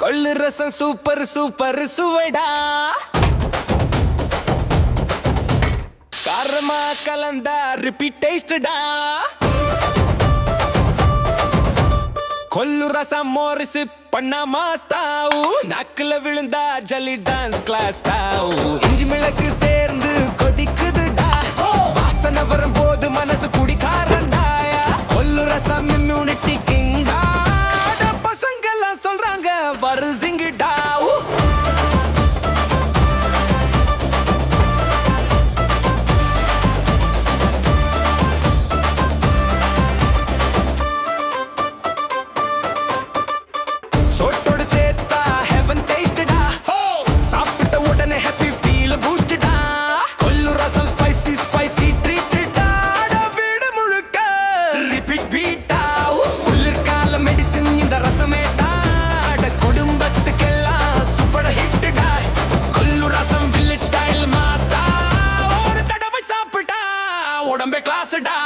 கொள்ளு ரசம் super super சுவைடா, காரமா கலந்தா ரிப்பீட் டேஸ்டடா. கொள்ளு ரசம் மோர் சிப் பண்ணா மாஸ்தாவு, நாக்குல விழுந்தா ஜல்லி டான்ஸ் கிளாஸ் தாவு. இஞ்சி மிளகு சேர்ந்து கொதிக்குதுடா, வாசனை வரும்போது மனசு குடிக்காரண்டாயா. கொள்ளு ரசம் இம்யூனிட்டி கிங்கா, பசங்க எல்லாம் சொல்றாங்க வருசிங்கடா. சோட்டோடு சேர்த்தா ஹெவன் டேஸ்டடா, சாப்பிட்ட உடனே ஹாப்பி ஃபீல் பூஸ்டடா. கொள்ளு ரசம் ஸ்பைசி ஸ்பைசி ட்ரீட்டடா, வீடு முழுக்க ரிப்பீட் பீட்டா. குளிர்கால மெடிசின் இந்த ரசமேடா, குடும்பத்துக்கெல்லாம் சூப்பர் ஹிட்டடா. கொள்ளு ரசம் வில்லேஜ் ஸ்டைல் மாஸ்டா, ஒரு தடவை சாப்பிட்டா உடம்பே கிளாஸ்டா.